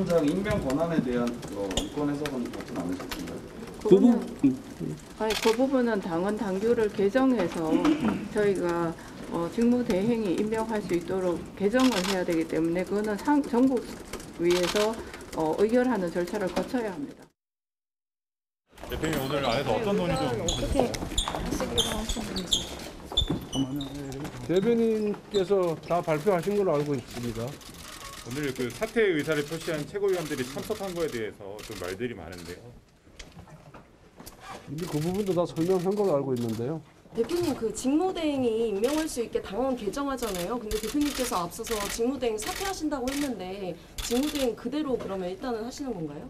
비대위원장 임명 권한에 대한 이권 해석은 어떻게 나누셨습니까? 그 부분은 당원 당규를 개정해서 저희가 직무대행이 임명할 수 있도록 개정을 해야 되기 때문에 그거는 전국위에서 의결하는 절차를 거쳐야 합니다. 대표님 오늘 안에서 어떤 논의 좀 어떻게 하시기로 하셨는지. 대변인께서 다 발표하신 걸로 알고 있습니다. 오늘 그 사퇴 의사를 표시한 최고위원들이 참석한 거에 대해서 좀 말들이 많은데요. 이미 그 부분도 다 설명한 걸로 알고 있는데요. 대표님 그 직무대행이 임명할 수 있게 당원 개정하잖아요. 근데 대표님께서 앞서서 직무대행 사퇴하신다고 했는데 직무대행 그대로 그러면 일단은 하시는 건가요?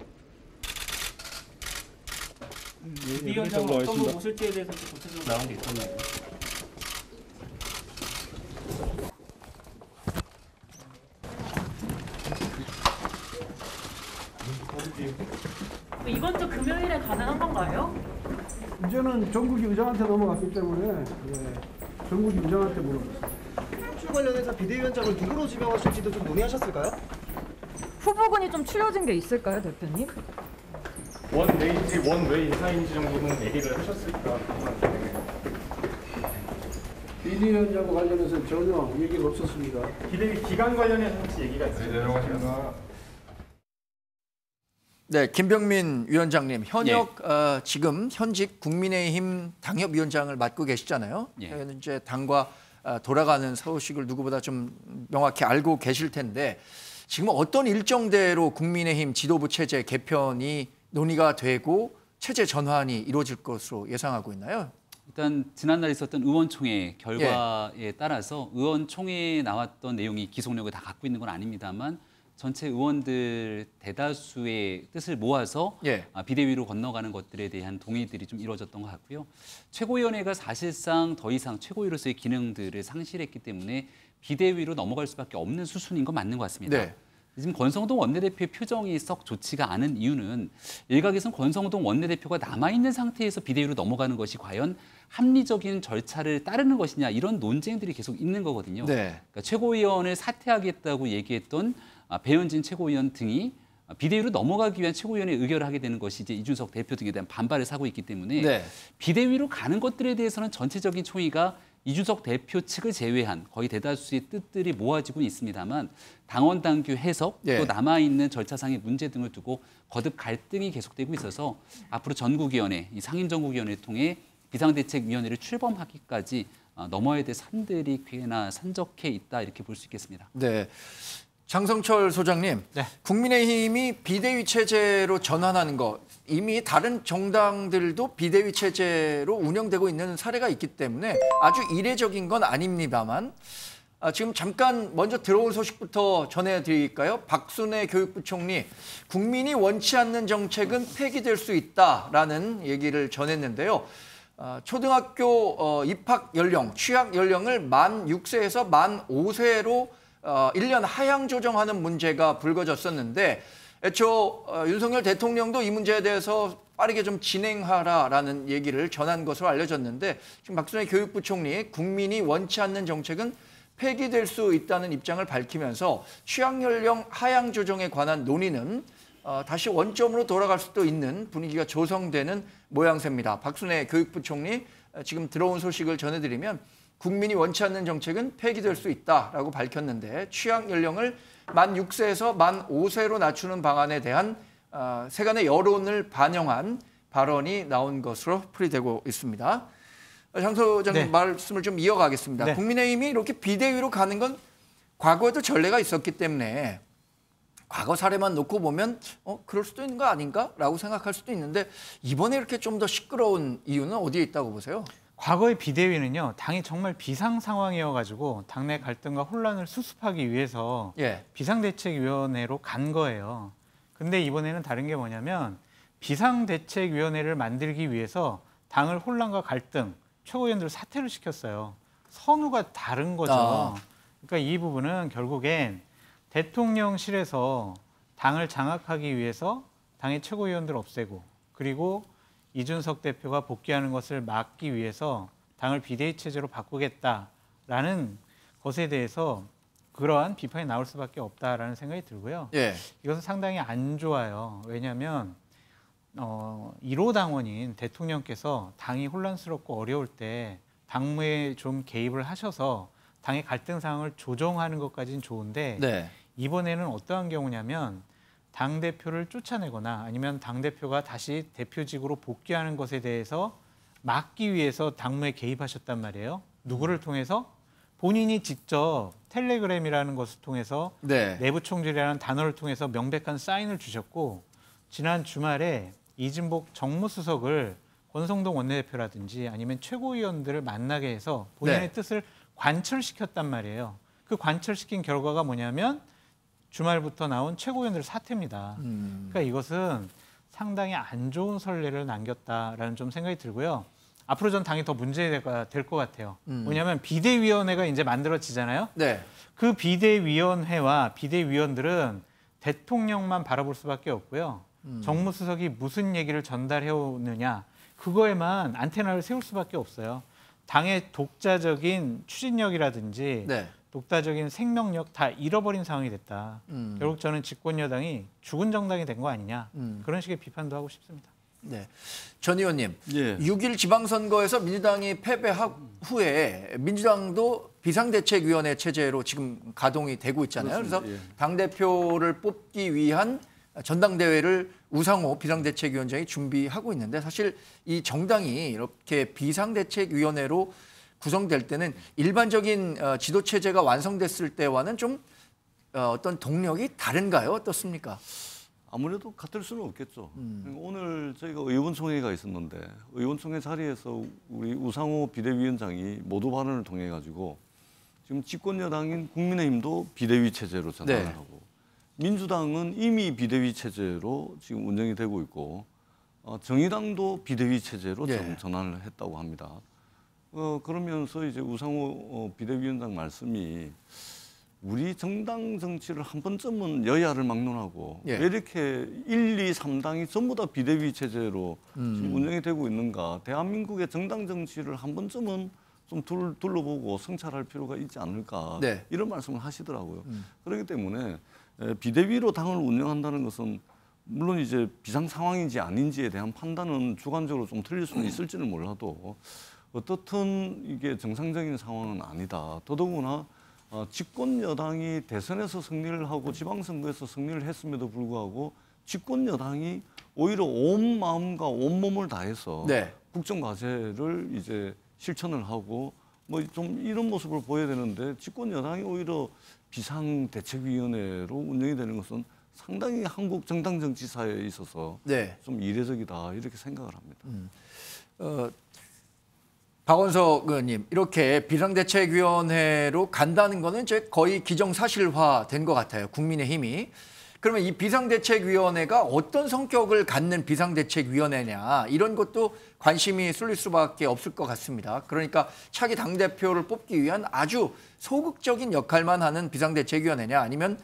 비대위원장은 어떤 거 모실지에 대해서 구체적으로 나온 게 있었나요? 이번 주 금요일에 가능한 건가요? 이제는 전국이 의장한테 넘어갔기 때문에 전국이 의장한테 물어보세요. 출 관련해서 비대위원장을 누구로 지명하실지도 좀 논의하셨을까요? 후보군이 좀 추려진 게 있을까요, 대표님? 원외인지 원외 인사인지 정도는 얘기를 하셨을까 궁금한데. 비대위원장과 관련해서 전혀 얘기가 없었습니다. 비대위 기간 관련해서 혹시 얘기가 있어요? 내려가십니다. 네, 김병민 위원장님, 현역 지금 현직 국민의힘 당협위원장을 맡고 계시잖아요. 이제 당과 돌아가는 소식을 누구보다 좀 명확히 알고 계실 텐데 지금 어떤 일정대로 국민의힘 지도부 체제 개편이 논의가 되고 체제 전환이 이루어질 것으로 예상하고 있나요? 일단 지난날 있었던 의원총회 결과에 따라서 의원총회에 나왔던 내용이 기속력을 다 갖고 있는 건 아닙니다만 전체 의원들 대다수의 뜻을 모아서 비대위로 건너가는 것들에 대한 동의들이 좀 이루어졌던 것 같고요. 최고위원회가 사실상 더 이상 최고위로서의 기능들을 상실했기 때문에 비대위로 넘어갈 수밖에 없는 수순인 건 맞는 것 같습니다. 지금 권성동 원내대표의 표정이 썩 좋지가 않은 이유는 일각에서는 권성동 원내대표가 남아있는 상태에서 비대위로 넘어가는 것이 과연 합리적인 절차를 따르는 것이냐 이런 논쟁들이 계속 있는 거거든요. 그러니까 최고위원을 사퇴하겠다고 얘기했던 배현진 최고위원 등이 비대위로 넘어가기 위한 최고위원회 의결을 하게 되는 것이 이제 이준석 대표 등에 대한 반발을 사고 있기 때문에 비대위로 가는 것들에 대해서는 전체적인 총의가 이준석 대표 측을 제외한 거의 대다수의 뜻들이 모아지고 있습니다만 당원 당규 해석 또 남아있는 절차상의 문제 등을 두고 거듭 갈등이 계속되고 있어서 앞으로 전국위원회, 이 상임전국위원회를 통해 비상대책위원회를 출범하기까지 넘어야 될 산들이 꽤나 산적해 있다 이렇게 볼 수 있겠습니다. 네. 장성철 소장님, 국민의힘이 비대위 체제로 전환하는 것 이미 다른 정당들도 비대위 체제로 운영되고 있는 사례가 있기 때문에 아주 이례적인 건 아닙니다만 지금 잠깐 먼저 들어온 소식부터 전해드릴까요? 박순애 교육부총리, 국민이 원치 않는 정책은 폐기될 수 있다라는 얘기를 전했는데요. 초등학교 입학 연령, 취학 연령을 만 6세에서 만 5세로 1년 하향 조정하는 문제가 불거졌었는데 애초 윤석열 대통령도 이 문제에 대해서 빠르게 좀 진행하라라는 얘기를 전한 것으로 알려졌는데 지금 박순애 교육부총리 국민이 원치 않는 정책은 폐기될 수 있다는 입장을 밝히면서 취학 연령 하향 조정에 관한 논의는 다시 원점으로 돌아갈 수도 있는 분위기가 조성되는 모양새입니다. 박순애 교육부총리 지금 들어온 소식을 전해드리면 국민이 원치 않는 정책은 폐기될 수 있다라고 밝혔는데 취학 연령을 만 6세에서 만 5세로 낮추는 방안에 대한 세간의 여론을 반영한 발언이 나온 것으로 풀이되고 있습니다. 장 소장님 말씀을 좀 이어가겠습니다. 국민의힘이 이렇게 비대위로 가는 건 과거에도 전례가 있었기 때문에 과거 사례만 놓고 보면 그럴 수도 있는 거 아닌가라고 생각할 수도 있는데 이번에 이렇게 좀 더 시끄러운 이유는 어디에 있다고 보세요? 과거의 비대위는요, 당이 정말 비상 상황이어가지고 당내 갈등과 혼란을 수습하기 위해서 비상대책위원회로 간 거예요. 근데 이번에는 다른 게 뭐냐면 비상대책위원회를 만들기 위해서 당을 혼란과 갈등, 최고위원들을 사퇴를 시켰어요. 선우가 다른 거죠. 그러니까 이 부분은 결국엔 대통령실에서 당을 장악하기 위해서 당의 최고위원들 없애고 그리고 이준석 대표가 복귀하는 것을 막기 위해서 당을 비대위 체제로 바꾸겠다라는 것에 대해서 그러한 비판이 나올 수밖에 없다라는 생각이 들고요. 예. 이것은 상당히 안 좋아요. 왜냐하면 1호 당원인 대통령께서 당이 혼란스럽고 어려울 때 당무에 좀 개입을 하셔서 당의 갈등 상황을 조정하는 것까지는 좋은데 네. 이번에는 어떠한 경우냐면 당대표를 쫓아내거나 아니면 당대표가 다시 대표직으로 복귀하는 것에 대해서 막기 위해서 당무에 개입하셨단 말이에요. 누구를 통해서? 본인이 직접 텔레그램이라는 것을 통해서 네. 내부 총질이라는 단어를 통해서 명백한 사인을 주셨고 지난 주말에 이진복 정무수석을 권성동 원내대표라든지 아니면 최고위원들을 만나게 해서 본인의 네. 뜻을 관철시켰단 말이에요. 그 관철시킨 결과가 뭐냐면 주말부터 나온 최고위원들 사퇴입니다. 그러니까 이것은 상당히 안 좋은 선례를 남겼다라는 좀 생각이 들고요. 앞으로 전 당이 더 문제가 될 것 같아요. 뭐냐면 비대위원회가 이제 만들어지잖아요. 네. 그 비대위원회와 비대위원들은 대통령만 바라볼 수밖에 없고요. 정무수석이 무슨 얘기를 전달해 오느냐 그거에만 안테나를 세울 수밖에 없어요. 당의 독자적인 추진력이라든지 네. 독자적인 생명력 다 잃어버린 상황이 됐다. 결국 저는 집권 여당이 죽은 정당이 된 거 아니냐 그런 식의 비판도 하고 싶습니다. 네. 전 의원님, 예. 6일 지방선거에서 민주당이 패배한 후에 민주당도 비상대책위원회 체제로 지금 가동이 되고 있잖아요. 그렇습니다. 그래서 예. 당대표를 뽑기 위한 전당대회를 우상호 비상대책위원장이 준비하고 있는데 사실 이 정당이 이렇게 비상대책위원회로 구성될 때는 일반적인 지도체제가 완성됐을 때와는 좀 어떤 동력이 다른가요? 어떻습니까? 아무래도 같을 수는 없겠죠. 오늘 저희가 의원총회가 있었는데 의원총회 자리에서 우리 우상호 비대위원장이 모두 발언을 통해 가지고 지금 집권 여당인 국민의힘도 비대위 체제로 전환을 네. 하고 민주당은 이미 비대위 체제로 지금 운영이 되고 있고 정의당도 비대위 체제로 네. 전환을 했다고 합니다. 그러면서 이제 우상호 비대위원장 말씀이 우리 정당 정치를 한 번쯤은 여야를 막론하고 예. 왜 이렇게 1, 2, 3당이 전부 다 비대위 체제로 지금 운영이 되고 있는가. 대한민국의 정당 정치를 한 번쯤은 좀 둘러보고 성찰할 필요가 있지 않을까. 네. 이런 말씀을 하시더라고요. 그렇기 때문에 비대위로 당을 운영한다는 것은 물론 이제 비상 상황인지 아닌지에 대한 판단은 주관적으로 좀 틀릴 수는 있을지는 몰라도 어떻든 이게 정상적인 상황은 아니다. 더더구나 집권 여당이 대선에서 승리를 하고 지방선거에서 승리를 했음에도 불구하고 집권 여당이 오히려 온 마음과 온 몸을 다해서 네. 국정 과제를 이제 실천을 하고 뭐 좀 이런 모습을 보여야 되는데 집권 여당이 오히려 비상대책위원회로 운영이 되는 것은 상당히 한국 정당 정치사에 있어서 네. 좀 이례적이다 이렇게 생각을 합니다. 박원석 의원님, 이렇게 비상대책위원회로 간다는 거는 이제 거의 기정사실화된 것 같아요. 국민의힘이. 그러면 이 비상대책위원회가 어떤 성격을 갖는 비상대책위원회냐 이런 것도 관심이 쏠릴 수밖에 없을 것 같습니다. 그러니까 차기 당대표를 뽑기 위한 아주 소극적인 역할만 하는 비상대책위원회냐 아니면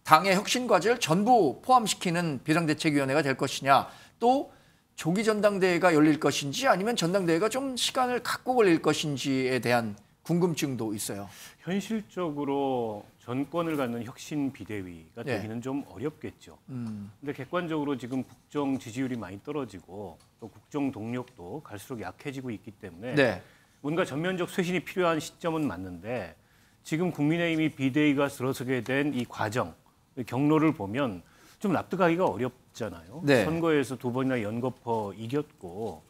당의 혁신 과제를 전부 포함시키는 비상대책위원회가 될 것이냐 또 조기 전당대회가 열릴 것인지 아니면 전당대회가 좀 시간을 갖고 걸릴 것인지에 대한 궁금증도 있어요. 현실적으로 전권을 갖는 혁신 비대위가 네. 되기는 좀 어렵겠죠. 근데 객관적으로 지금 국정 지지율이 많이 떨어지고 또 국정 동력도 갈수록 약해지고 있기 때문에 네. 뭔가 전면적 쇄신이 필요한 시점은 맞는데 지금 국민의힘이 비대위가 들어서게 된 이 과정, 경로를 보면 좀 납득하기가 어렵잖아요. 네. 선거에서 2번이나 연거푸 이겼고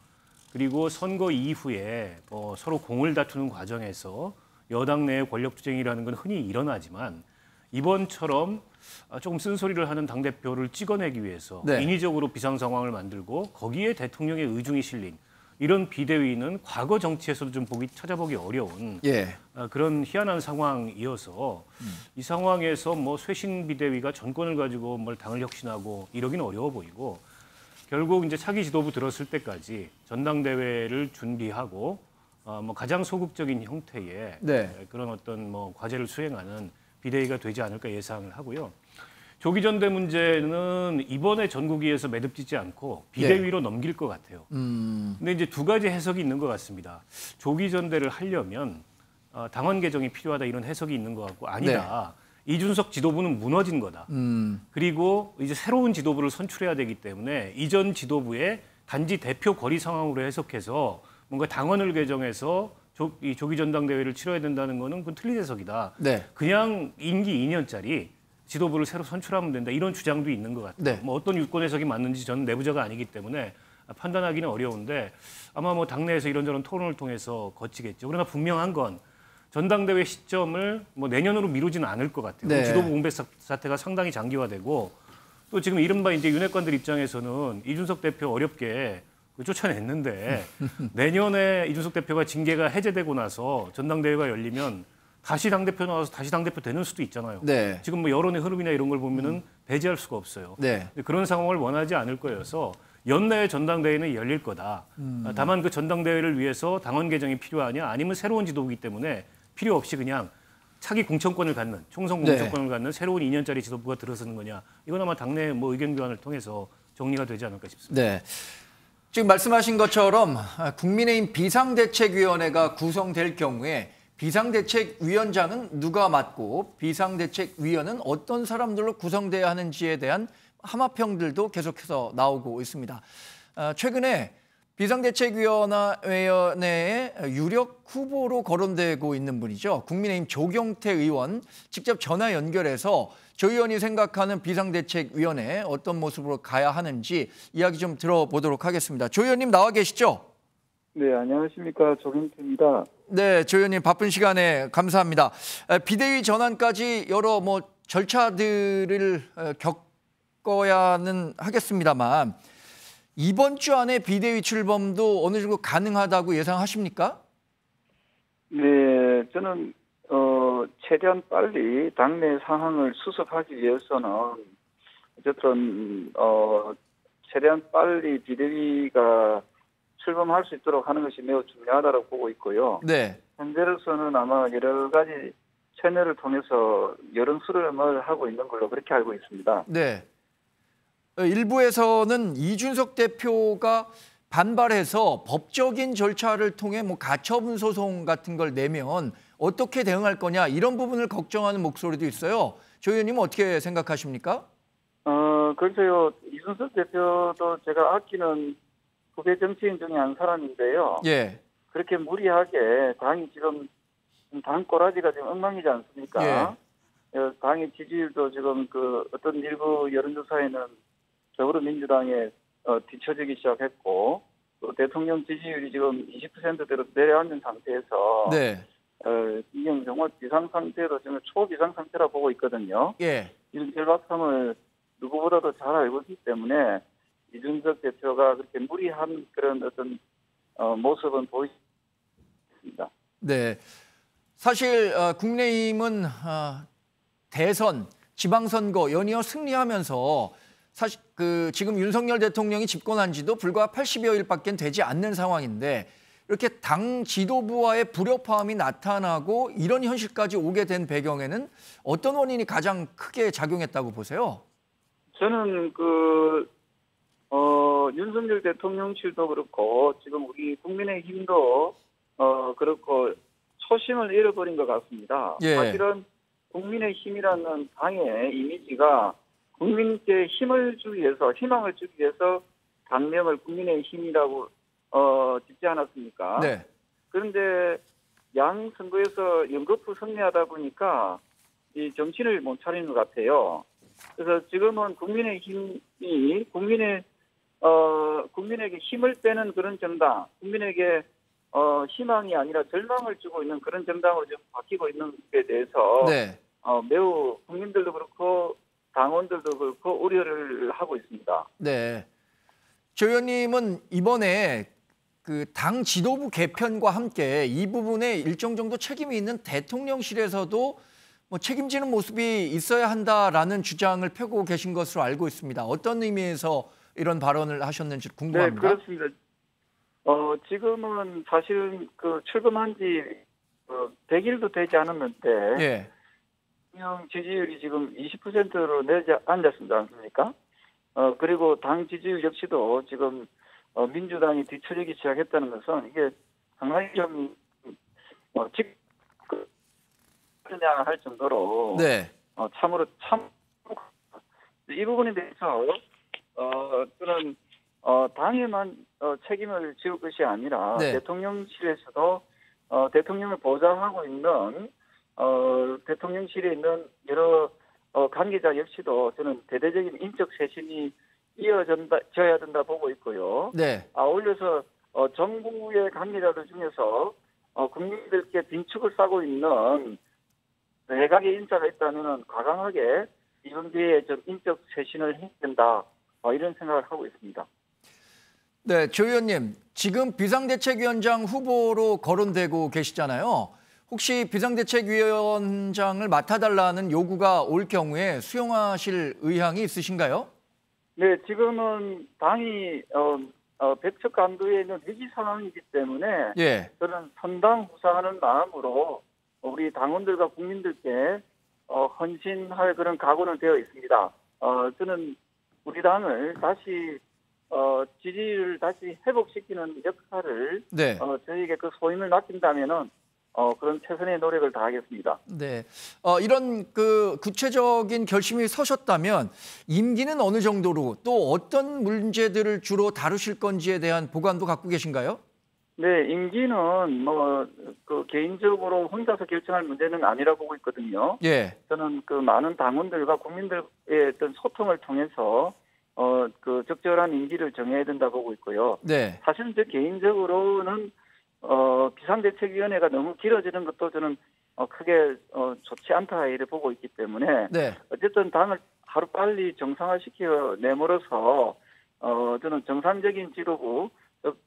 그리고 선거 이후에 서로 공을 다투는 과정에서 여당 내의 권력투쟁이라는 건 흔히 일어나지만 이번처럼 조금 쓴소리를 하는 당대표를 찍어내기 위해서 네. 인위적으로 비상 상황을 만들고 거기에 대통령의 의중이 실린 이런 비대위는 과거 정치에서도 좀 찾아보기 어려운 예. 그런 희한한 상황이어서 이 상황에서 뭐 쇄신 비대위가 전권을 가지고 뭘 당을 혁신하고 이러기는 어려워 보이고 결국 이제 차기 지도부 들었을 때까지 전당대회를 준비하고 뭐 가장 소극적인 형태의 네. 그런 어떤 뭐 과제를 수행하는 비대위가 되지 않을까 예상을 하고요. 조기 전대 문제는 이번에 전국위에서 매듭짓지 않고 비대위로 넘길 것 같아요. 근데 이제 두 가지 해석이 있는 것 같습니다. 조기 전대를 하려면 당원 개정이 필요하다 이런 해석이 있는 것 같고 아니다. 이준석 지도부는 무너진 거다. 그리고 이제 새로운 지도부를 선출해야 되기 때문에 이전 지도부의 단지 대표 거리 상황으로 해석해서 뭔가 당원을 개정해서 조기 전당대회를 치러야 된다는 거는 그건 틀린 해석이다. 네. 그냥 임기 2년짜리 지도부를 새로 선출하면 된다. 이런 주장도 있는 것 같아요. 네. 뭐 어떤 유권 해석이 맞는지 저는 내부자가 아니기 때문에 판단하기는 어려운데 아마 뭐 당내에서 이런저런 토론을 통해서 거치겠죠. 그러나 분명한 건 전당대회 시점을 뭐 내년으로 미루지는 않을 것 같아요. 네. 지도부 공백 사태가 상당히 장기화되고 또 지금 이른바 이제 윤핵관들 입장에서는 이준석 대표 어렵게 쫓아냈는데 내년에 이준석 대표가 징계가 해제되고 나서 전당대회가 열리면 다시 당대표 나와서 다시 당대표 되는 수도 있잖아요. 네. 지금 뭐 여론의 흐름이나 이런 걸 보면은 배제할 수가 없어요. 네. 그런 상황을 원하지 않을 거여서 연내에 전당대회는 열릴 거다. 다만 그 전당대회를 위해서 당원 개정이 필요하냐 아니면 새로운 지도부이기 때문에 필요 없이 그냥 차기 공천권을 갖는 총선 공천권을 갖는 새로운 2년짜리 지도부가 들어서는 거냐. 이건 아마 당내 뭐 의견 교환을 통해서 정리가 되지 않을까 싶습니다. 네. 지금 말씀하신 것처럼 국민의힘 비상대책위원회가 구성될 경우에 비상대책위원장은 누가 맡고 비상대책위원은 어떤 사람들로 구성돼야 하는지에 대한 함합평들도 계속해서 나오고 있습니다. 최근에 비상대책위원회의 유력 후보로 거론되고 있는 분이죠. 국민의힘 조경태 의원 직접 전화 연결해서 조 의원이 생각하는 비상대책위원회 어떤 모습으로 가야 하는지 이야기 좀 들어보도록 하겠습니다. 조 의원님 나와 계시죠? 네, 안녕하십니까. 조경태입니다. 네, 조 의원님 바쁜 시간에 감사합니다. 비대위 전환까지 여러 절차들을 겪어야는 하겠습니다만 이번 주 안에 비대위 출범도 어느 정도 가능하다고 예상하십니까? 네, 저는 최대한 빨리 당내 상황을 수습하기 위해서는 어쨌든 최대한 빨리 비대위가 출범할 수 있도록 하는 것이 매우 중요하다고 보고 있고요. 네. 현재로서는 아마 여러 가지 채널을 통해서 여론 수렴을 하고 있는 걸로 그렇게 알고 있습니다. 네. 일부에서는 이준석 대표가 반발해서 법적인 절차를 통해 가처분 소송 같은 걸 내면 어떻게 대응할 거냐 이런 부분을 걱정하는 목소리도 있어요. 조 의원님은 어떻게 생각하십니까? 글쎄요. 이준석 대표도 제가 아끼는 후배 정치인 중에 한 사람인데요. 예. 그렇게 무리하게 당이 지금 당 꼬라지가 지금 엉망이지 않습니까? 예. 당의 지지율도 지금 어떤 일부 여론조사에는 더불어민주당에 뒤처지기 시작했고 또 대통령 지지율이 지금 20%대로 내려앉는 상태에서 네. 이게 정말 비상 상태로 지금 초비상 상태라 보고 있거든요. 예. 이런 절박함을 누구보다도 잘 알고 있기 때문에 이준석 대표가 그렇게 무리한 그런 어떤 모습은 보이지 않습니다. 네. 사실 국민의힘은 대선, 지방선거 연이어 승리하면서 사실 지금 윤석열 대통령이 집권한 지도 불과 80여일밖에 되지 않는 상황인데 이렇게 당 지도부와의 불협화음이 나타나고 이런 현실까지 오게 된 배경에는 어떤 원인이 가장 크게 작용했다고 보세요? 저는 윤석열 대통령실도 그렇고 지금 우리 국민의힘도 그렇고 초심을 잃어버린 것 같습니다. 예. 사실은 국민의힘이라는 당의 이미지가 국민께 힘을 주기 위해서 희망을 주기 위해서 당명을 국민의힘이라고 짓지 않았습니까? 네. 그런데 양 선거에서 연거푸 승리하다 보니까 이 정신을 못 차리는 것 같아요. 그래서 지금은 국민의힘이 국민에게 힘을 빼는 그런 정당, 국민에게 희망이 아니라 절망을 주고 있는 그런 정당으로 좀 바뀌고 있는 것에 대해서 네. 매우 국민들도 그렇고 당원들도 그렇고 우려를 하고 있습니다. 네. 조 의원님은 이번에 당 지도부 개편과 함께 이 부분에 일정 정도 책임이 있는 대통령실에서도 책임지는 모습이 있어야 한다라는 주장을 펴고 계신 것으로 알고 있습니다. 어떤 의미에서 이런 발언을 하셨는지 궁금합니다. 네, 그렇습니다. 지금은 사실 출범한 지 100일도 되지 않았는데 예. 대통령 지지율이 지금 20%로 내려앉았습니다. 않습니까? 그리고 당 지지율 역시도 지금 민주당이 뒤처지기 시작했다는 것은 이게 상당히 좀 할 정도로 네. 참으로 이 부분에 대해서 저는 당에만 책임을 지을 것이 아니라 네. 대통령실에서도 대통령을 보좌하고 있는 대통령실에 있는 여러 관계자 역시도 저는 대대적인 인적 쇄신이 이어져야 된다 보고 있고요. 네. 아울러서 정부의 관계자들 중에서 국민들께 빈축을 싸고 있는 내각의 인사가 있다면 과감하게 이번 기회에 좀 인적 쇄신을 해야 된다. 이런 생각을 하고 있습니다. 네, 조 의원님, 지금 비상대책위원장 후보로 거론되고 계시잖아요. 혹시 비상대책위원장을 맡아달라는 요구가 올 경우에 수용하실 의향이 있으신가요? 네, 지금은 당이 백척 간두에 있는 위기 상황이기 때문에 예. 저는 선당후사하는 마음으로 우리 당원들과 국민들께 헌신할 그런 각오는 되어 있습니다. 저는 우리 당을 다시 지지를 다시 회복시키는 역할을 네. 저희에게 그 소임을 맡긴다면은 그런 최선의 노력을 다하겠습니다. 네, 이런 그 구체적인 결심이 서셨다면 임기는 어느 정도로 또 어떤 문제들을 주로 다루실 건지에 대한 보관도 갖고 계신가요? 네, 임기는 그 개인적으로 혼자서 결정할 문제는 아니라고 보고 있거든요. 예. 저는 그 많은 당원들과 국민들의 어떤 소통을 통해서 그 적절한 임기를 정해야 된다고 보고 있고요. 네. 사실은 저 개인적으로는 비상대책위원회가 너무 길어지는 것도 저는 크게 좋지 않다 이렇게 보고 있기 때문에 네. 어쨌든 당을 하루빨리 정상화시켜 내몰아서 저는 정상적인 지도부,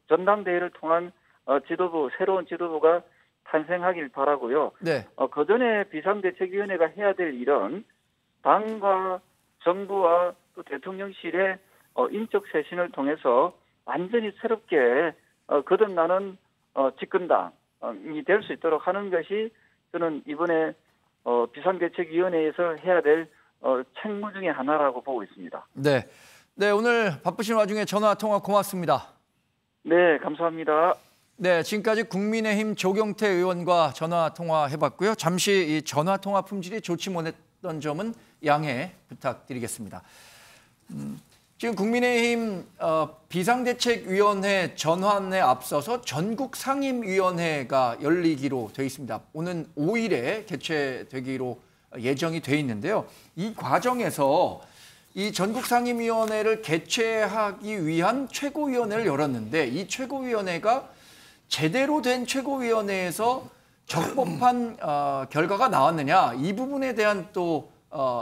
전당대회를 통한 지도부, 새로운 지도부가 탄생하길 바라고요. 네. 그전에 비상대책위원회가 해야 될 일은 당과 정부와 또 대통령실의 인적 쇄신을 통해서 완전히 새롭게 거듭나는 집권당이 될 수 있도록 하는 것이 저는 이번에 비상대책위원회에서 해야 될 책무 중에 하나라고 보고 있습니다. 네. 네, 오늘 바쁘신 와중에 전화 통화 고맙습니다. 네, 감사합니다. 네, 지금까지 국민의힘 조경태 의원과 전화 통화해봤고요. 잠시 이 전화 통화 품질이 좋지 못했던 점은 양해 부탁드리겠습니다. 지금 국민의힘 비상대책위원회 전환에 앞서서 전국상임위원회가 열리기로 되어 있습니다. 오는 5일에 개최되기로 예정이 돼 있는데요. 이 과정에서 이 전국상임위원회를 개최하기 위한 최고위원회를 열었는데 이 최고위원회가 제대로 된 최고위원회에서 적법한 결과가 나왔느냐 이 부분에 대한 또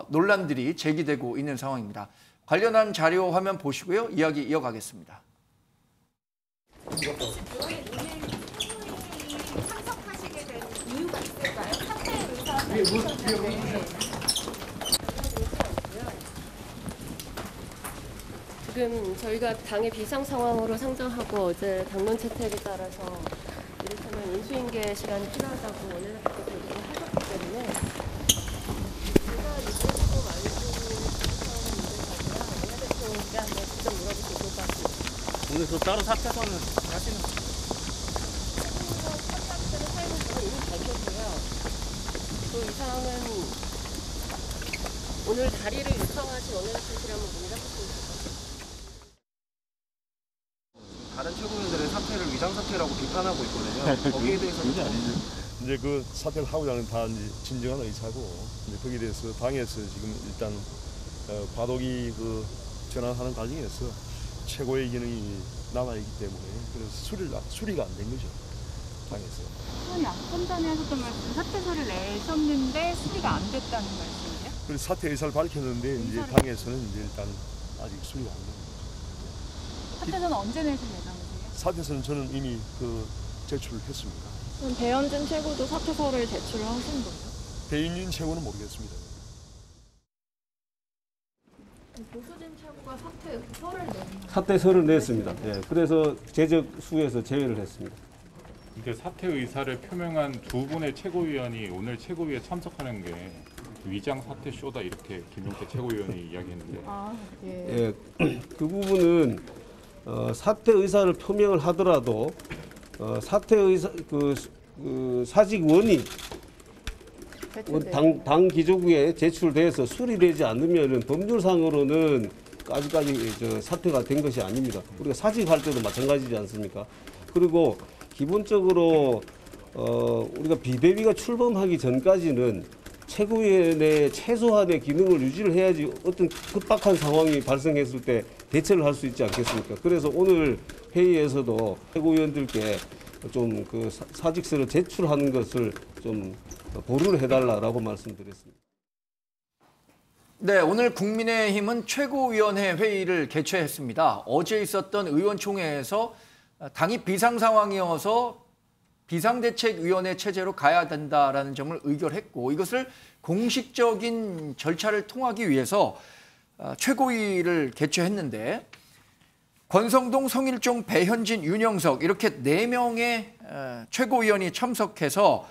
논란들이 제기되고 있는 상황입니다. 관련한 자료 화면 보시고요. 이야기 이어가겠습니다. 참석하시게 된 이유가 있을까요? 사퇴 지금 저희가 당의 비상 상황으로 상정하고 어제 당론 채택에 따라서 이를테면 인수인계 시간이 필요하다고 원내대표께서 요구를 하셨기 때문에 제가 이제부터 원내대표가 한번 직접 물어볼 수 있을 것 같습니다. 오늘 그 따로 사퇴 선언을 하시는 사퇴를 사유는 저는 이미 밝혔고요. 또 이 사항은 오늘 자리를 요청하신 원내대표실에 한번 문의를 해볼 수 있을 것 같습니다. 다른 최고위원들의 사퇴를 위장사퇴라고 비판하고 있거든요. 거기에 대해서는 이제 그 사퇴를 하고자 하는 다 이제 진정한 의사고 이제 거기에 대해서 당에서 지금 일단 과도기 그 전환하는 과정에서 최고의 기능이 남아있기 때문에 그래서 수리가 안 된 거죠 당에서. 의원이 아까 전에 하셨던 말씀 사퇴서를 내셨는데 수리가 안 됐다는 말씀이에요? 그래서 사퇴 의사를 밝혔는데 이제 당에서는 이제 일단 아직 수리가 안 된 거죠. 사퇴서는 언제 내실 예정이세요? 사퇴서는 저는 이미 제출을 했습니다. 그럼 배현진 최고도 사퇴서를 제출을 하신 거예요? 배윤진 최고는 모르겠습니다. 보수진 최고가 사퇴서를 냈나요? 사퇴서를 냈습니다. 예, 그래서 제적수에서 제외를 했습니다. 이게 사퇴 의사를 표명한 두 분의 최고위원이 오늘 최고위에 참석하는 게 위장 사퇴 쇼다 이렇게 김용태 최고위원이 이야기했는데. 예, 그 부분은 사퇴 의사를 표명을 하더라도 사퇴 의사 그 사직원이 당 기조국에 제출돼서 수리되지 않으면 법률상으로는 아직까지 사퇴가 된 것이 아닙니다. 우리가 사직할 때도 마찬가지지 않습니까? 그리고 기본적으로 우리가 비대위가 출범하기 전까지는 최고위원회 최소한의 기능을 유지를 해야지 어떤 급박한 상황이 발생했을 때 대처를 할 수 있지 않겠습니까? 그래서 오늘 회의에서도 최고위원들께 좀 그 사직서를 제출하는 것을 좀 보류를 해달라라고 말씀드렸습니다. 네, 오늘 국민의힘은 최고위원회 회의를 개최했습니다. 어제 있었던 의원총회에서 당이 비상 상황이어서 비상대책위원회 체제로 가야 된다라는 점을 의결했고 이것을 공식적인 절차를 통하기 위해서 최고위를 개최했는데 권성동, 성일종, 배현진, 윤영석 이렇게 4명의 최고위원이 참석해서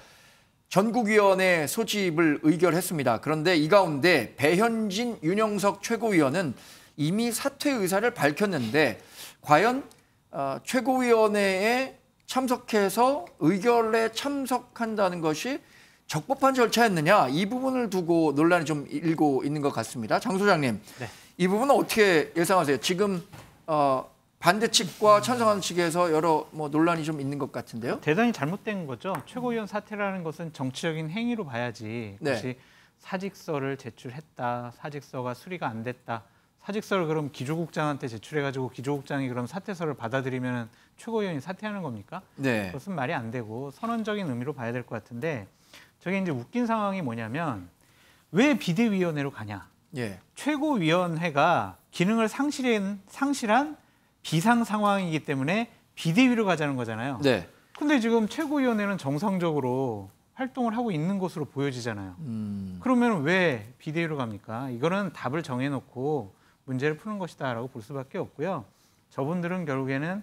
전국위원회 소집을 의결했습니다. 그런데 이 가운데 배현진, 윤영석 최고위원은 이미 사퇴 의사를 밝혔는데 과연 최고위원회에 참석해서 의결에 참석한다는 것이 적법한 절차였느냐 이 부분을 두고 논란이 좀 일고 있는 것 같습니다. 장 소장님, 네. 이 부분은 어떻게 예상하세요? 지금 반대 측과 찬성하는 측에서 여러 논란이 좀 있는 것 같은데요. 대단히 잘못된 거죠. 최고위원 사퇴라는 것은 정치적인 행위로 봐야지. 네. 혹시 사직서를 제출했다, 사직서가 수리가 안 됐다. 사직서를 그럼 기조국장한테 제출해가지고 기조국장이 그럼 사퇴서를 받아들이면 최고위원이 사퇴하는 겁니까? 네. 그것은 말이 안 되고 선언적인 의미로 봐야 될 것 같은데 저게 이제 웃긴 상황이 뭐냐면 왜 비대위원회로 가냐? 예. 최고위원회가 기능을 상실한 비상 상황이기 때문에 비대위로 가자는 거잖아요. 네. 근데 지금 최고위원회는 정상적으로 활동을 하고 있는 것으로 보여지잖아요. 그러면 왜 비대위로 갑니까? 이거는 답을 정해놓고 문제를 푸는 것이다라고 볼 수밖에 없고요. 저분들은 결국에는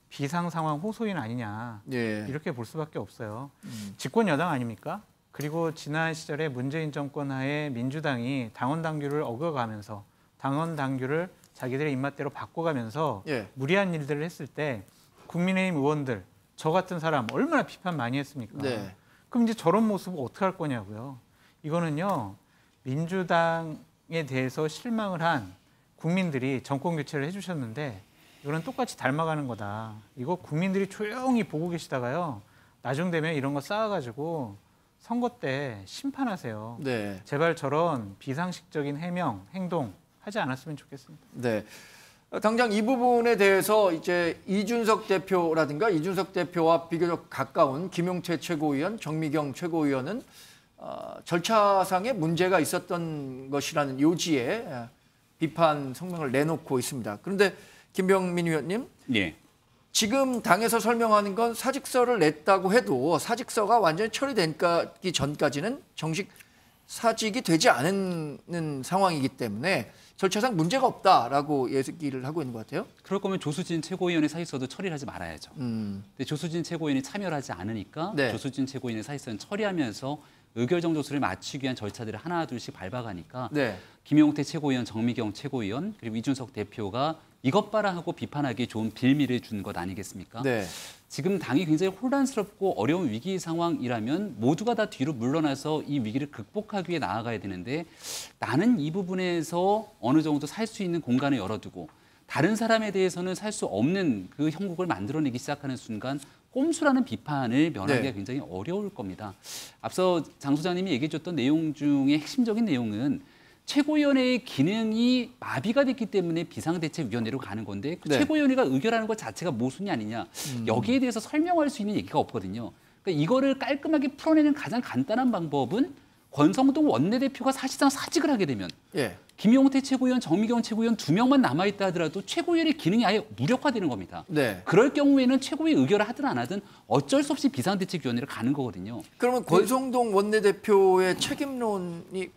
비상 상황 호소인 아니냐 예. 이렇게 볼 수밖에 없어요. 집권 여당 아닙니까? 그리고 지난 시절에 문재인 정권 하에 민주당이 당원 당규를 어겨가면서 당원 당규를 자기들의 입맛대로 바꿔가면서 예. 무리한 일들을 했을 때 국민의힘 의원들 저 같은 사람 얼마나 비판 많이 했습니까? 네. 그럼 이제 저런 모습을 어떻게 할 거냐고요. 이거는요. 민주당에 대해서 실망을 한 국민들이 정권 교체를 해주셨는데 이거는 똑같이 닮아가는 거다. 이거 국민들이 조용히 보고 계시다가요. 나중 되면 이런 거 쌓아가지고 선거 때 심판하세요. 네. 제발 저런 비상식적인 해명, 행동 하지 않았으면 좋겠습니다. 네. 당장 이 부분에 대해서 이제 이준석 대표라든가 이준석 대표와 비교적 가까운 김용태 최고위원, 정미경 최고위원은 절차상의 문제가 있었던 것이라는 요지에 비판 성명을 내놓고 있습니다. 그런데 김병민 의원님, 예. 지금 당에서 설명하는 건 사직서를 냈다고 해도 사직서가 완전히 처리되기 전까지는 정식 사직이 되지 않는 상황이기 때문에 절차상 문제가 없다라고 얘기를 하고 있는 것 같아요. 그럴 거면 조수진 최고위원의 사직서도 처리를 하지 말아야죠. 근데 조수진 최고위원이 참여를 하지 않으니까 네. 조수진 최고위원의 사직서는 처리하면서 의결정도수를 맞추기 위한 절차들을 하나 둘씩 밟아가니까 네. 김용태 최고위원, 정미경 최고위원 그리고 이준석 대표가 이것 봐라 하고 비판하기 좋은 빌미를 준 것 아니겠습니까? 네. 지금 당이 굉장히 혼란스럽고 어려운 위기 상황이라면 모두가 다 뒤로 물러나서 이 위기를 극복하기 위해 나아가야 되는데 나는 이 부분에서 어느 정도 살 수 있는 공간을 열어두고 다른 사람에 대해서는 살 수 없는 그 형국을 만들어내기 시작하는 순간 꼼수라는 비판을 면하기가 네. 굉장히 어려울 겁니다. 앞서 장 소장님이 얘기해 줬던 내용 중에 핵심적인 내용은 최고위원회의 기능이 마비가 됐기 때문에 비상대책위원회로 가는 건데 그 네. 최고위원회가 의결하는 것 자체가 모순이 아니냐. 여기에 대해서 설명할 수 있는 얘기가 없거든요. 그러니까 이거를 깔끔하게 풀어내는 가장 간단한 방법은 권성동 원내대표가 사실상 사직을 하게 되면 예. 김용태 최고위원, 정미경 최고위원 2명만 남아있다 하더라도 최고위원의 기능이 아예 무력화되는 겁니다. 네. 그럴 경우에는 최고위 의결을 하든 안 하든 어쩔 수 없이 비상대책위원회를 가는 거거든요. 그러면 권성동 원내대표의 책임론이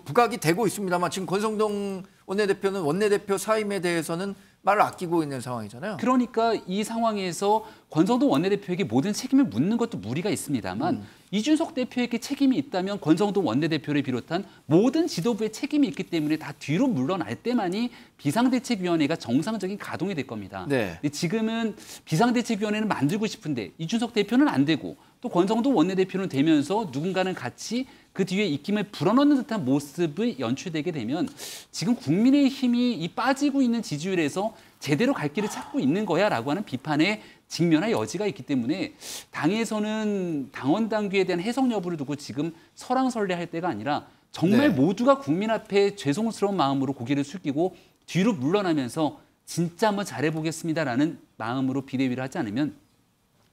부각이 되고 있습니다만 지금 권성동 원내대표는 원내대표 사임에 대해서는 말을 아끼고 있는 상황이잖아요. 그러니까 이 상황에서 권성동 원내대표에게 모든 책임을 묻는 것도 무리가 있습니다만 이준석 대표에게 책임이 있다면 권성동 원내대표를 비롯한 모든 지도부의 책임이 있기 때문에 다 뒤로 물러날 때만이 비상대책위원회가 정상적인 가동이 될 겁니다. 네. 근데 지금은 비상대책위원회는 만들고 싶은데 이준석 대표는 안 되고 또 권성동 원내대표는 되면서 누군가는 같이 그 뒤에 입김을 불어넣는 듯한 모습이 연출되게 되면 지금 국민의힘이 이 빠지고 있는 지지율에서 제대로 갈 길을 찾고 있는 거야라고 하는 비판에 직면할 여지가 있기 때문에 당에서는 당원 당규에 대한 해석 여부를 두고 지금 설왕설래할 때가 아니라 정말 모두가 국민 앞에 죄송스러운 마음으로 고개를 숙이고 뒤로 물러나면서 진짜 한번 잘해보겠습니다라는 마음으로 비대위를 하지 않으면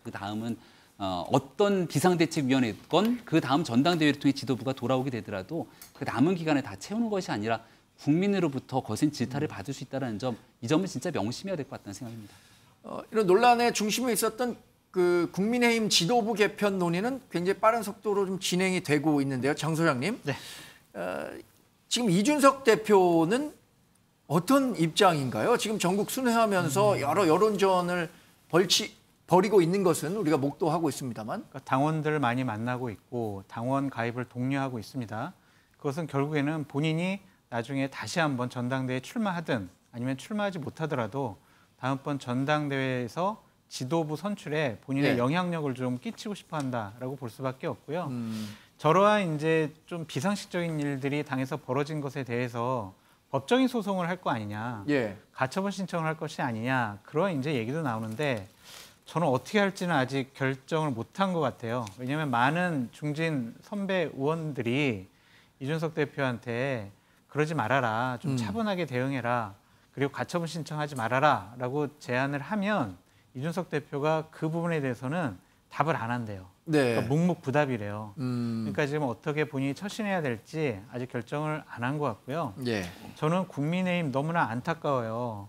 그 다음은 어떤 비상대책위원회건 그 다음 전당대회를 통해 지도부가 돌아오게 되더라도 그 남은 기간을 다 채우는 것이 아니라 국민으로부터 거센 질타를 받을 수 있다는 점, 이 점은 진짜 명심해야 될 것 같다는 생각입니다. 이런 논란의 중심에 있었던 그 국민의힘 지도부 개편 논의는 굉장히 빠른 속도로 좀 진행이 되고 있는데요. 장 소장님. 네. 지금 이준석 대표는 어떤 입장인가요? 지금 전국 순회하면서 여러 여론전을 벌이고 있는 것은 우리가 목도하고 있습니다만. 그러니까 당원들을 많이 만나고 있고 당원 가입을 독려하고 있습니다. 그것은 결국에는 본인이 나중에 다시 한번 전당대회에 출마하든 아니면 출마하지 못하더라도 다음번 전당대회에서 지도부 선출에 본인의 영향력을 좀 끼치고 싶어 한다라고 볼 수밖에 없고요. 저러한 이제 좀 비상식적인 일들이 당에서 벌어진 것에 대해서 법적인 소송을 할 거 아니냐, 가처분 신청을 할 것이 아니냐, 그런 이제 얘기도 나오는데 저는 어떻게 할지는 아직 결정을 못한 것 같아요. 왜냐하면 많은 중진 선배 의원들이 이준석 대표한테 그러지 말아라, 좀 차분하게 대응해라, 그리고 가처분 신청하지 말아라 라고 제안을 하면 이준석 대표가 그 부분에 대해서는 답을 안 한대요. 그러니까 묵묵부답이래요. 그러니까 지금 어떻게 본인이 처신해야 될지 아직 결정을 안 한 것 같고요. 저는 국민의힘 너무나 안타까워요.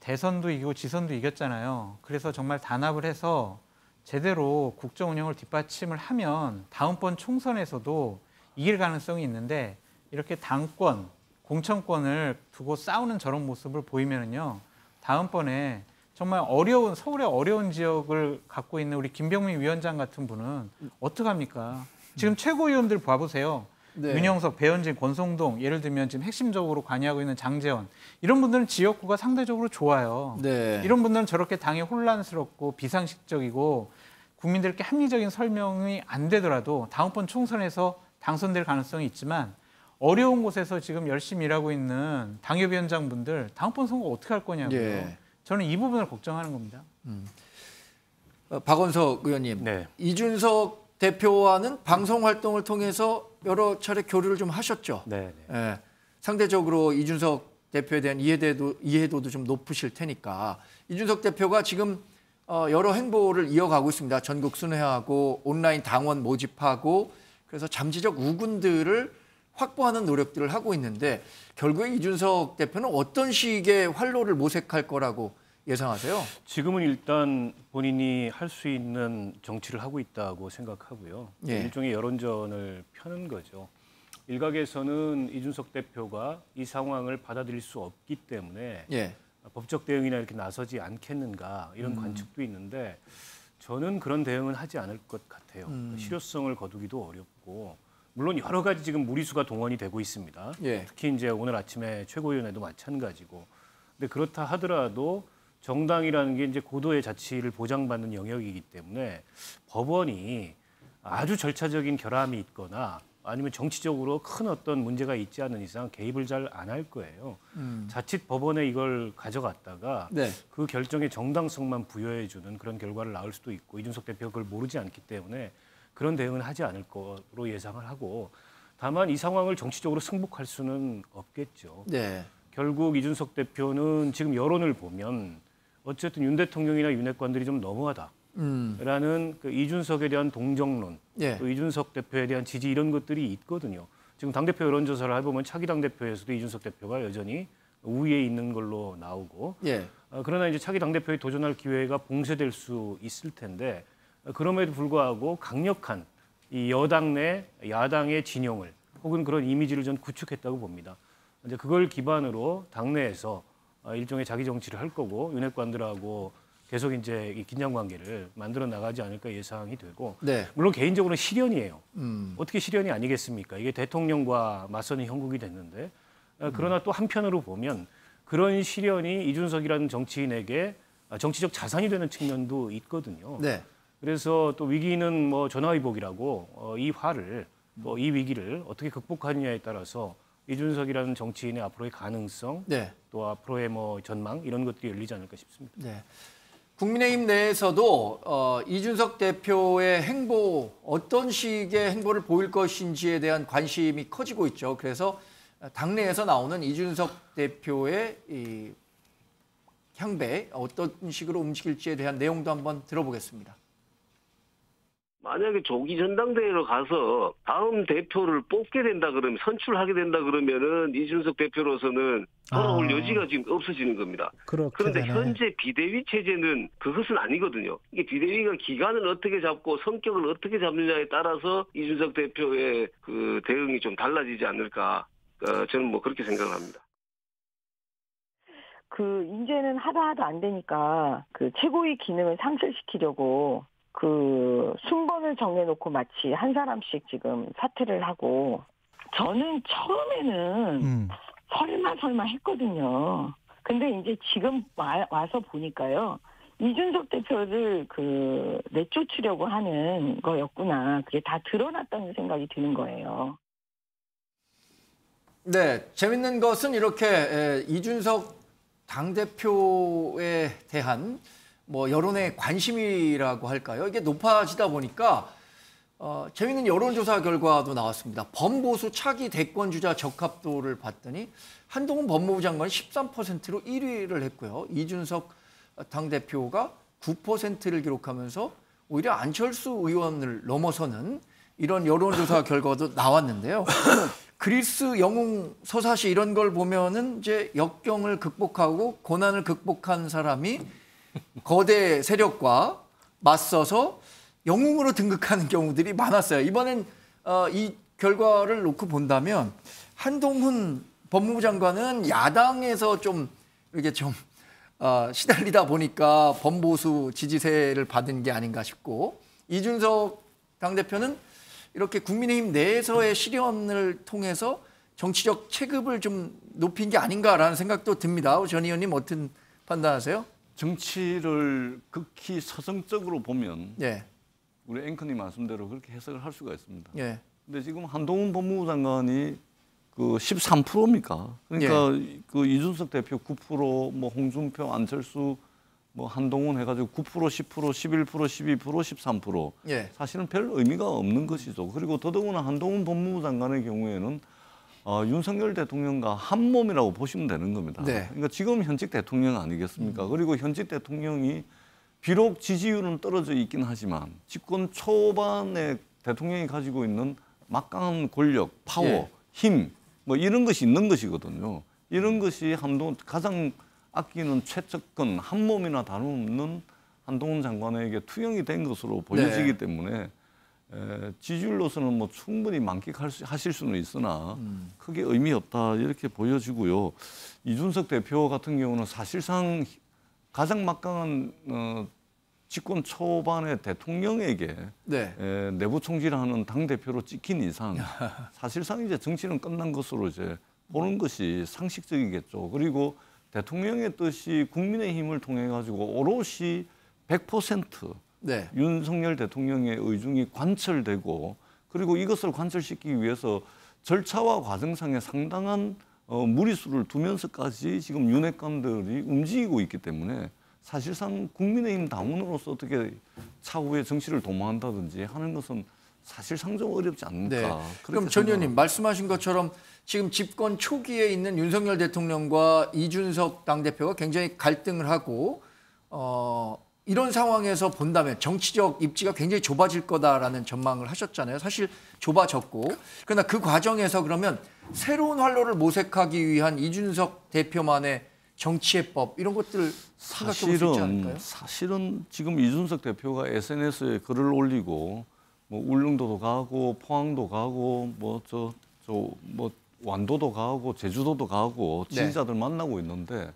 대선도 이기고 지선도 이겼잖아요. 그래서 정말 단합을 해서 제대로 국정 운영을 뒷받침을 하면 다음번 총선에서도 이길 가능성이 있는데 이렇게 당권, 공천권을 두고 싸우는 저런 모습을 보이면요, 다음번에 정말 어려운, 서울의 어려운 지역을 갖고 있는 우리 김병민 위원장 같은 분은 어떡합니까? 지금 최고위원들 봐보세요. 윤영석, 배현진, 권성동, 예를 들면 지금 핵심적으로 관여하고 있는 장제원, 이런 분들은 지역구가 상대적으로 좋아요. 이런 분들은 저렇게 당이 혼란스럽고 비상식적이고 국민들께 합리적인 설명이 안 되더라도 다음번 총선에서 당선될 가능성이 있지만 어려운 곳에서 지금 열심히 일하고 있는 당협위원장분들 다음번 선거 어떻게 할 거냐고요. 저는 이 부분을 걱정하는 겁니다. 박원석 의원님, 이준석 대표와는 방송 활동을 통해서 여러 차례 교류를 좀 하셨죠. 상대적으로 이준석 대표에 대한 이해도도 좀 높으실 테니까 이준석 대표가 지금 여러 행보를 이어가고 있습니다. 전국 순회하고 온라인 당원 모집하고 그래서 잠재적 우군들을 확보하는 노력들을 하고 있는데 결국에 이준석 대표는 어떤 식의 활로를 모색할 거라고 예상하세요? 지금은 일단 본인이 할 수 있는 정치를 하고 있다고 생각하고요. 일종의 여론전을 펴는 거죠. 일각에서는 이준석 대표가 이 상황을 받아들일 수 없기 때문에 법적 대응이나 이렇게 나서지 않겠는가 이런 관측도 있는데 저는 그런 대응은 하지 않을 것 같아요. 실효성을 거두기도 어렵고 물론 여러 가지 지금 무리수가 동원이 되고 있습니다. 특히 이제 오늘 아침에 최고위원회도 마찬가지고. 근데 그렇다 하더라도 정당이라는 게 이제 고도의 자치를 보장받는 영역이기 때문에 법원이 아주 절차적인 결함이 있거나 아니면 정치적으로 큰 어떤 문제가 있지 않은 이상 개입을 잘 안 할 거예요. 자칫 법원에 이걸 가져갔다가 그 결정의 정당성만 부여해주는 그런 결과를 낳을 수도 있고 이준석 대표가 그걸 모르지 않기 때문에 그런 대응은 하지 않을 거로 예상을 하고 다만 이 상황을 정치적으로 승복할 수는 없겠죠. 결국 이준석 대표는 지금 여론을 보면 어쨌든 윤 대통령이나 윤핵관들이 좀 너무하다라는 그 이준석에 대한 동정론, 또 이준석 대표에 대한 지지 이런 것들이 있거든요. 지금 당대표 여론조사를 해보면 차기 당대표에서도 이준석 대표가 여전히 우위에 있는 걸로 나오고 그러나 이제 차기 당대표에 도전할 기회가 봉쇄될 수 있을 텐데 그럼에도 불구하고 강력한 이 여당 내 야당의 진영을 혹은 그런 이미지를 전 구축했다고 봅니다. 이제 그걸 기반으로 당내에서 일종의 자기 정치를 할 거고 윤핵관들하고 계속 이제 이 긴장 관계를 만들어 나가지 않을까 예상이 되고 물론 개인적으로는 실현이에요. 어떻게 실현이 아니겠습니까? 이게 대통령과 맞서는 형국이 됐는데 그러나 또 한편으로 보면 그런 실현이 이준석이라는 정치인에게 정치적 자산이 되는 측면도 있거든요. 그래서 또 위기는 뭐 전화위복이라고 이 화를 또 이 위기를 어떻게 극복하느냐에 따라서 이준석이라는 정치인의 앞으로의 가능성, 네. 또 앞으로의 뭐 전망 이런 것들이 열리지 않을까 싶습니다. 네. 국민의힘 내에서도 이준석 대표의 행보, 어떤 식의 행보를 보일 것인지에 대한 관심이 커지고 있죠. 그래서 당내에서 나오는 이준석 대표의 이 향배, 어떤 식으로 움직일지에 대한 내용도 한번 들어보겠습니다. 만약에 조기 전당대회로 가서 다음 대표를 뽑게 된다 그러면, 선출하게 된다 그러면은 이준석 대표로서는 돌아올 여지가 지금 없어지는 겁니다. 그런데 되네. 현재 비대위 체제는 그것은 아니거든요. 이게 비대위가 기간을 어떻게 잡고 성격을 어떻게 잡느냐에 따라서 이준석 대표의 그 대응이 좀 달라지지 않을까. 저는 뭐 그렇게 생각을 합니다. 이제는 하도 안 되니까 최고위 기능을 상실시키려고 순번을 정해놓고 마치 한 사람씩 지금 사퇴를 하고, 저는 처음에는 설마 했거든요. 근데 이제 지금 와서 보니까요, 이준석 대표를 내쫓으려고 하는 거였구나. 그게 다 드러났다는 생각이 드는 거예요. 네, 재밌는 것은 이렇게 이준석 당대표에 대한 뭐 여론의 관심이라고 할까요? 이게 높아지다 보니까 재미있는 여론조사 결과도 나왔습니다. 범보수 차기 대권주자 적합도를 봤더니 한동훈 법무부 장관이 13%로 1위를 했고요. 이준석 당대표가 9%를 기록하면서 오히려 안철수 의원을 넘어서는 이런 여론조사 결과도 나왔는데요. 그리스 영웅 서사시 이런 걸 보면은 이제 역경을 극복하고 고난을 극복한 사람이 거대 세력과 맞서서 영웅으로 등극하는 경우들이 많았어요. 이번엔 이 결과를 놓고 본다면 한동훈 법무부 장관은 야당에서 좀 이렇게 좀 시달리다 보니까 범보수 지지세를 받은 게 아닌가 싶고, 이준석 당대표는 이렇게 국민의힘 내에서의 실현을 통해서 정치적 체급을 좀 높인 게 아닌가라는 생각도 듭니다. 전 의원님 어떤 판단하세요? 정치를 극히 서정적으로 보면 예. 우리 앵커님 말씀대로 그렇게 해석을 할 수가 있습니다. 예. 근데 지금 한동훈 법무부 장관이 13%입니까? 그러니까 그 이준석 대표 9%, 뭐 홍준표, 안철수, 뭐 한동훈 해가지고 9%, 10%, 11%, 12%, 13%. 예. 사실은 별 의미가 없는 것이죠. 그리고 더더구나 한동훈 법무부 장관의 경우에는 윤석열 대통령과 한 몸이라고 보시면 되는 겁니다. 네. 그러니까 지금 현직 대통령 아니겠습니까? 그리고 현직 대통령이 비록 지지율은 떨어져 있긴 하지만 집권 초반에 대통령이 가지고 있는 막강한 권력, 파워, 힘, 뭐 이런 것이 있는 것이거든요. 이런 것이 한동훈 가장 아끼는 최측근 한 몸이나 다름없는 한동훈 장관에게 투영이 된 것으로 보여지기 때문에 지지율로서는 뭐 충분히 만끽하실 수는 있으나 크게 의미 없다 이렇게 보여지고요. 이준석 대표 같은 경우는 사실상 가장 막강한 집권 초반의 대통령에게 내부 총질하는 당 대표로 찍힌 이상 사실상 이제 정치는 끝난 것으로 이제 보는 것이 상식적이겠죠. 그리고 대통령의 뜻이 국민의힘을 통해 가지고 오롯이 100% 윤석열 대통령의 의중이 관철되고, 그리고 이것을 관철시키기 위해서 절차와 과정상에 상당한 무리수를 두면서까지 지금 윤핵관들이 움직이고 있기 때문에 사실상 국민의힘 당원으로서 어떻게 차후에 정치를 도모한다든지 하는 것은 사실상 좀 어렵지 않을까. 네. 그럼 전 의원님 말씀하신 것처럼 지금 집권 초기에 있는 윤석열 대통령과 이준석 당대표가 굉장히 갈등을 하고 이런 상황에서 본다면 정치적 입지가 굉장히 좁아질 거다라는 전망을 하셨잖아요. 사실 좁아졌고. 그러나 그 과정에서 그러면 새로운 활로를 모색하기 위한 이준석 대표만의 정치해법 이런 것들 생각해 볼 수 있지 않을까요? 사실은 지금 이준석 대표가 SNS에 글을 올리고 뭐 울릉도도 가고 포항도 가고 뭐 완도도 가고 제주도도 가고 지지자들 만나고 있는데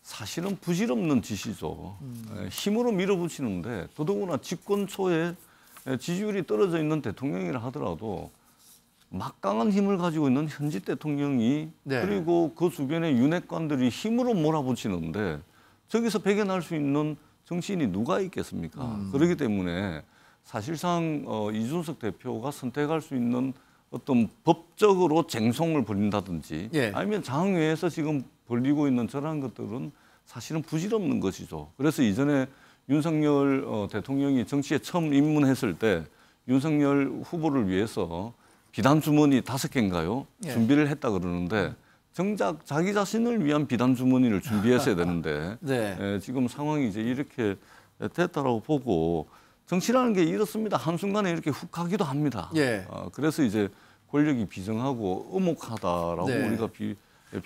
사실은 부질없는 짓이죠. 힘으로 밀어붙이는데 더더구나 집권 초에 지지율이 떨어져 있는 대통령이라 하더라도 막강한 힘을 가지고 있는 현직 대통령이 그리고 그 주변의 윤핵관들이 힘으로 몰아붙이는데 저기서 배겨날 수 있는 정치인이 누가 있겠습니까? 그렇기 때문에 사실상 이준석 대표가 선택할 수 있는 어떤 법적으로 쟁송을 벌인다든지 아니면 장외에서 지금 벌리고 있는 저러한 것들은 사실은 부질없는 것이죠. 그래서 이전에 윤석열 대통령이 정치에 처음 입문했을 때 윤석열 후보를 위해서 비단 주머니 5개인가요? 준비를 했다 그러는데 정작 자기 자신을 위한 비단 주머니를 준비했어야 되는데 지금 상황이 이제 이렇게 됐다라고 보고 정치라는 게 이렇습니다. 한순간에 이렇게 훅 가기도 합니다. 그래서 이제 권력이 비정하고 엄혹하다라고 우리가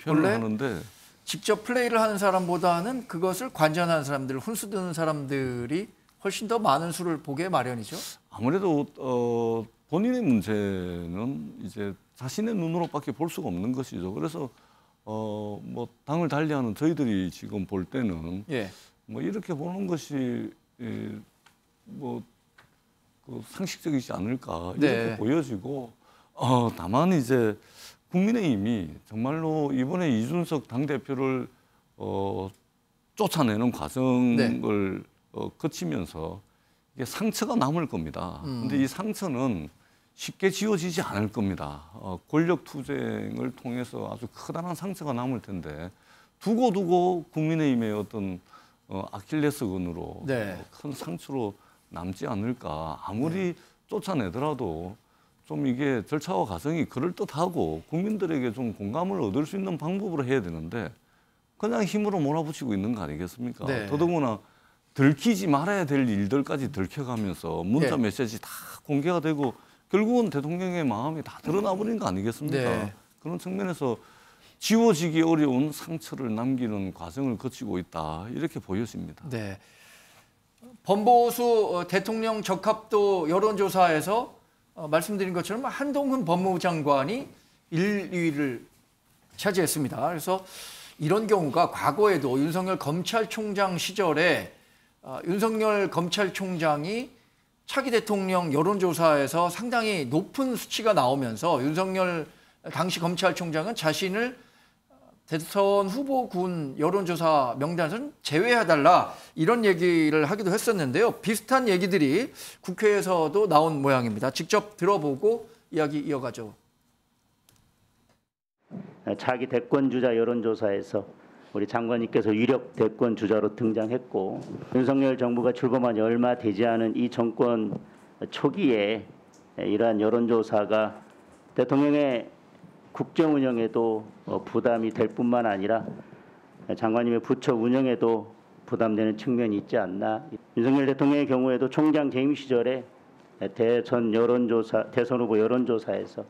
표현을 하는데 직접 플레이를 하는 사람보다는 그것을 관전하는 사람들, 훈수두는 사람들이 훨씬 더 많은 수를 보게 마련이죠. 아무래도 본인의 문제는 이제 자신의 눈으로밖에 볼 수가 없는 것이죠. 그래서 뭐 당을 달리하는 저희들이 지금 볼 때는 뭐 이렇게 보는 것이 뭐 그 상식적이지 않을까 이렇게 보여지고 다만 이제 국민의힘이 정말로 이번에 이준석 당대표를 쫓아내는 과정을 거치면서 이게 상처가 남을 겁니다. 근데 이 상처는 쉽게 지워지지 않을 겁니다. 권력 투쟁을 통해서 아주 커다란 상처가 남을 텐데 두고 국민의힘의 어떤 아킬레스건으로 큰 상처로 남지 않을까. 아무리 쫓아내더라도 좀 이게 절차와 과정이 그럴듯하고 국민들에게 좀 공감을 얻을 수 있는 방법으로 해야 되는데 그냥 힘으로 몰아붙이고 있는 거 아니겠습니까? 더더구나 들키지 말아야 될 일들까지 들켜가면서 문자 메시지 다 공개가 되고 결국은 대통령의 마음이 다 드러나버린 거 아니겠습니까? 그런 측면에서 지워지기 어려운 상처를 남기는 과정을 거치고 있다. 이렇게 보여집니다. 범보수 대통령 적합도 여론조사에서 말씀드린 것처럼 한동훈 법무부 장관이 1위를 차지했습니다. 그래서 이런 경우가 과거에도 윤석열 검찰총장 시절에 윤석열 검찰총장이 차기 대통령 여론조사에서 상당히 높은 수치가 나오면서 윤석열 당시 검찰총장은 자신을 대선 후보군 여론조사 명단에서는 제외해달라 이런 얘기를 하기도 했었는데요. 비슷한 얘기들이 국회에서도 나온 모양입니다. 직접 들어보고 이야기 이어가죠. 차기 대권주자 여론조사에서 우리 장관님께서 유력 대권주자로 등장했고 윤석열 정부가 출범한 얼마 되지 않은 이 정권 초기에 이러한 여론조사가 대통령의 국정 운영에도 부담이 될 뿐만 아니라 장관님의 부처 운영에도 부담되는 측면이 있지 않나. 윤석열 대통령의 경우에도 총장 재임 시절에 대선 후보 여론조사에서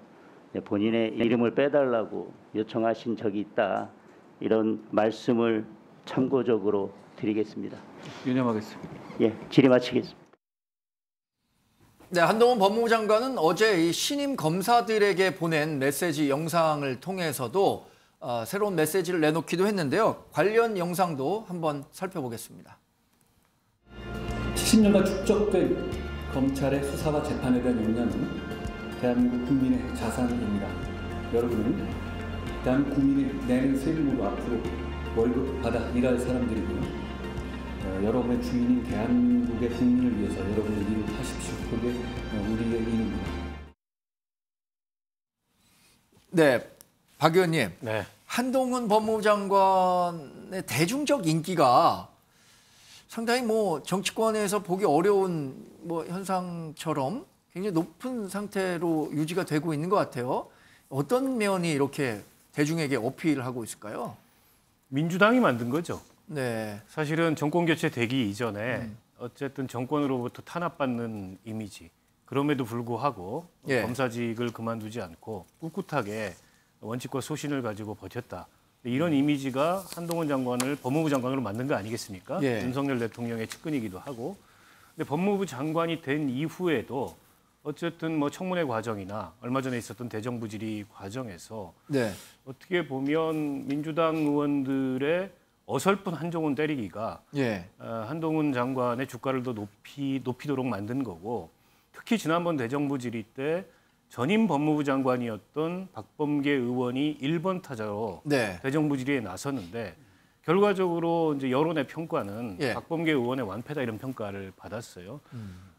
본인의 이름을 빼달라고 요청하신 적이 있다. 이런 말씀을 참고적으로 드리겠습니다. 유념하겠습니다. 질의 마치겠습니다. 한동훈 법무부 장관은 어제 이 신임 검사들에게 보낸 메시지 영상을 통해서도 새로운 메시지를 내놓기도 했는데요. 관련 영상도 한번 살펴보겠습니다. 70년간 축적된 검찰의 수사와 재판에 대한 역량은 대한민국 국민의 자산입니다. 여러분은 대한민국 국민이 내는 세금으로 앞으로 월급 받아 일할 사람들이고요. 여러분의 주인인 대한민국의 국민을 위해서 여러분의 일을 하십시오. 그게 우리의 일입니다. 박 의원님. 한동훈 법무부 장관의 대중적 인기가 상당히 정치권에서 보기 어려운 현상처럼 굉장히 높은 상태로 유지가 되고 있는 것 같아요. 어떤 면이 이렇게 대중에게 어필하고 있을까요? 민주당이 만든 거죠. 사실은 정권 교체 되기 이전에 어쨌든 정권으로부터 탄압받는 이미지. 그럼에도 불구하고 검사직을 그만두지 않고 꿋꿋하게 원칙과 소신을 가지고 버텼다. 이런 이미지가 한동훈 장관을 법무부 장관으로 만든 거 아니겠습니까? 윤석열 대통령의 측근이기도 하고. 근데 법무부 장관이 된 이후에도 어쨌든 청문회 과정이나 얼마 전에 있었던 대정부 질의 과정에서 어떻게 보면 민주당 의원들의 어설픈 한동훈 때리기가 한동훈 장관의 주가를 더 높이도록 만든 거고, 특히 지난번 대정부 질의 때 전임 법무부 장관이었던 박범계 의원이 1번 타자로 대정부 질의에 나섰는데 결과적으로 이제 여론의 평가는 예. 박범계 의원의 완패다 이런 평가를 받았어요.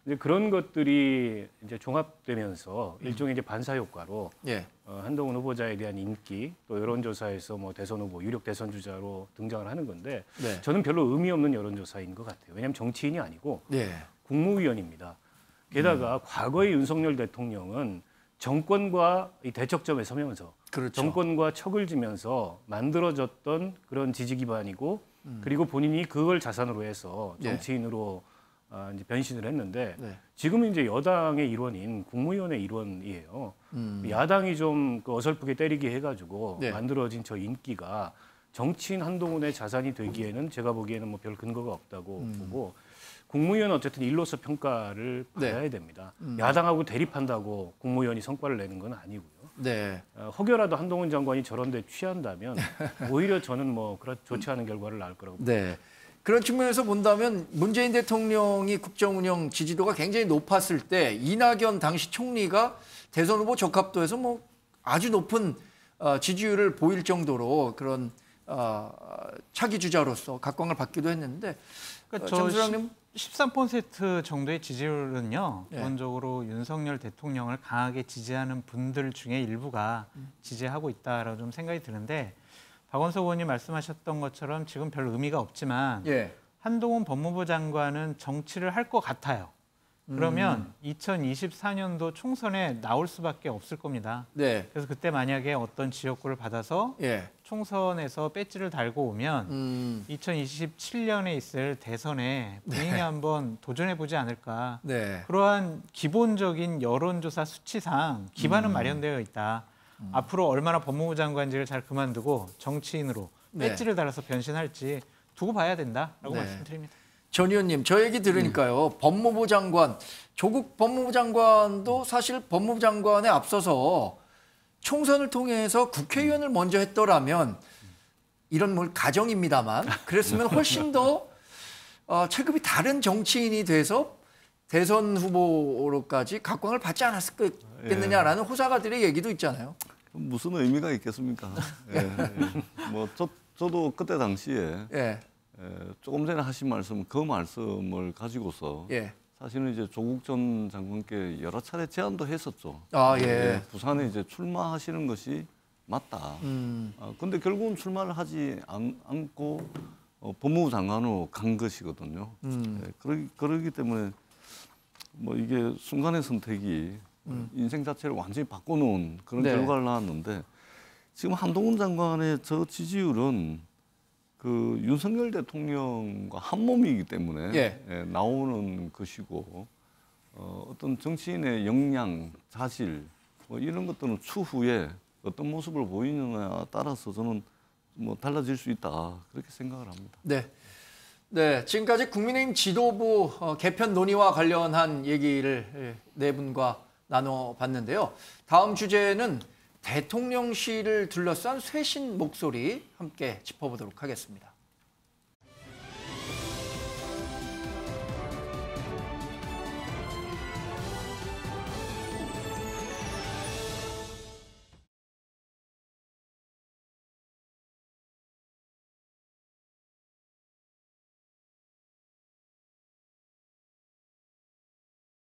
이제 그런 것들이 이제 종합되면서 일종의 이제 반사 효과로 예. 한동훈 후보자에 대한 인기 또 여론조사에서 뭐 대선 후보 유력 대선 주자로 등장을 하는 건데 네. 저는 별로 의미 없는 여론조사인 것 같아요. 왜냐하면 정치인이 아니고 예. 국무위원입니다. 게다가 과거의 윤석열 대통령은 정권과 이 대척점에 서면서 그렇죠. 정권과 척을 지면서 만들어졌던 그런 지지 기반이고 그리고 본인이 그걸 자산으로 해서 정치인으로 이제 변신을 했는데 지금은 이제 여당의 일원인 국무위원의 일원이에요. 야당이 좀 그 어설프게 때리게 해가지고 만들어진 저 인기가 정치인 한동훈의 자산이 되기에는 제가 보기에는 뭐 별 근거가 없다고 보고 국무위원은 어쨌든 일로서 평가를 받아야 됩니다. 야당하고 대립한다고 국무위원이 성과를 내는 건 아니고요. 네. 혹여라도 한동훈 장관이 저런 데 취한다면 오히려 저는 뭐 좋지 않은 결과를 낳을 거라고 봅니다. 네. 그런 측면에서 본다면 문재인 대통령이 국정운영 지지도가 굉장히 높았을 때 이낙연 당시 총리가 대선 후보 적합도에서 뭐 아주 높은 지지율을 보일 정도로 그런 차기 주자로서 각광을 받기도 했는데 그러니까 장 소장님 13% 정도의 지지율은요. 기본적으로 윤석열 대통령을 강하게 지지하는 분들 중에 일부가 지지하고 있다라고 좀 생각이 드는데 박원석 의원님 말씀하셨던 것처럼 지금 별 의미가 없지만 한동훈 법무부 장관은 정치를 할 것 같아요. 그러면 2024년도 총선에 나올 수밖에 없을 겁니다. 그래서 그때 만약에 어떤 지역구를 받아서 총선에서 배지를 달고 오면 2027년에 있을 대선에 본인이 한번 도전해보지 않을까. 그러한 기본적인 여론조사 수치상 기반은 마련되어 있다. 앞으로 얼마나 법무부 장관직을 잘 그만두고 정치인으로 배지를 달아서 변신할지 두고 봐야 된다라고 말씀드립니다. 전 의원님, 저 얘기 들으니까요. 법무부 장관, 조국 법무부 장관도 사실 법무부 장관에 앞서서 총선을 통해서 국회의원을 먼저 했더라면 이런 뭘 가정입니다만 그랬으면 훨씬 더 체급이 다른 정치인이 돼서 대선 후보로까지 각광을 받지 않았겠느냐라는 호사가들의 얘기도 있잖아요. 무슨 의미가 있겠습니까? 뭐 저도 그때 당시에 조금 전에 하신 말씀, 그 말씀을 가지고서 사실은 이제 조국 전 장관께 여러 차례 제안도 했었죠. 부산에 이제 출마하시는 것이 맞다. 근데 결국은 출마를 하지 않고 법무부 장관으로 간 것이거든요. 그러기 때문에 뭐 이게 순간의 선택이 인생 자체를 완전히 바꿔놓은 그런 결과를 낳았는데 지금 한동훈 장관의 저 지지율은 그 윤석열 대통령과 한 몸이기 때문에 나오는 것이고 어떤 정치인의 역량, 자질 뭐 이런 것들은 추후에 어떤 모습을 보이느냐에 따라서 저는 뭐 달라질 수 있다 그렇게 생각을 합니다. 네, 지금까지 국민의힘 지도부 개편 논의와 관련한 얘기를 네 분과 나눠봤는데요. 다음 주제는 대통령실을 둘러싼 쇄신 목소리 함께 짚어보도록 하겠습니다.